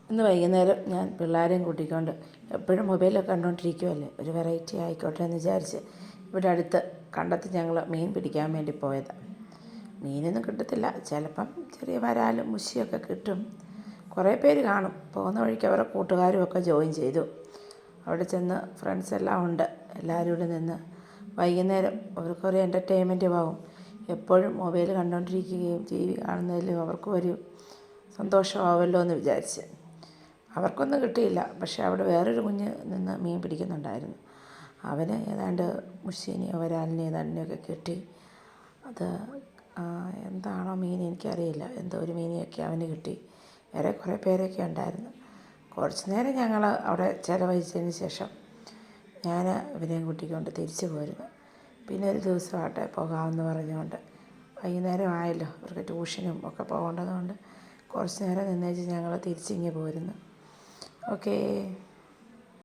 ഇന്ന് വൈകുന്നേരം ഞാൻ പിള്ളേരെയും കൂട്ടിക്കൊണ്ട് എപ്പോഴും മൊബൈലൊക്കെ കണ്ടുകൊണ്ടിരിക്കുമല്ലേ, ഒരു വെറൈറ്റി ആയിക്കോട്ടെ എന്ന് വിചാരിച്ച് ഇവിടെ അടുത്ത് കണ്ടത്ത് ഞങ്ങൾ മീൻ പിടിക്കാൻ വേണ്ടി പോയത്. മീനൊന്നും കിട്ടത്തില്ല, ചിലപ്പം ചെറിയ വരാലും മുഷിയൊക്കെ കിട്ടും. കുറേ പേര് കാണും. പോകുന്ന വഴിക്ക് അവരുടെ കൂട്ടുകാരും ഒക്കെ ജോയിൻ ചെയ്തു. അവിടെ ചെന്ന് ഫ്രണ്ട്സ് എല്ലാം ഉണ്ട്. എല്ലാവരും ഇവിടെ നിന്ന് വൈകുന്നേരം അവർക്കൊരു എൻ്റർടൈൻമെൻറ്റും ആവും. എപ്പോഴും മൊബൈൽ കണ്ടുകൊണ്ടിരിക്കുകയും ടി വി കാണുന്നതിലും അവർക്കും ഒരു സന്തോഷമാവുമല്ലോ എന്ന് വിചാരിച്ച്. അവർക്കൊന്നും കിട്ടിയില്ല. പക്ഷേ അവിടെ വേറൊരു കുഞ്ഞ് നിന്ന് മീൻ പിടിക്കുന്നുണ്ടായിരുന്നു. അവന് ഏതാണ്ട് മുഷീനെയോ വരാലിനെയോ ഏതാണ്ടിനെയൊക്കെ കിട്ടി. അത് എന്താണോ മീൻ എനിക്കറിയില്ല, എന്തോ ഒരു മീനെയൊക്കെ അവന് കിട്ടി. വേറെ കുറേ പേരൊക്കെ ഉണ്ടായിരുന്നു. കുറച്ച് നേരം ഞങ്ങൾ അവിടെ ചിലവഴിച്ചതിന് ശേഷം ഞാൻ ഇവരെയും കൂട്ടിക്കൊണ്ട് തിരിച്ചു പോരുന്നു. പിന്നെ ഒരു ദിവസമാട്ടെ പോകാമെന്ന് പറഞ്ഞുകൊണ്ട് വൈകുന്നേരം ആയല്ലോ, അവർക്ക് ട്യൂഷനും ഒക്കെ പോകേണ്ടതുകൊണ്ട് കുറച്ച് നേരം നിന്നേച്ച് ഞങ്ങൾ തിരിച്ചിങ്ങ് പോരുന്നു. ഓക്കേ.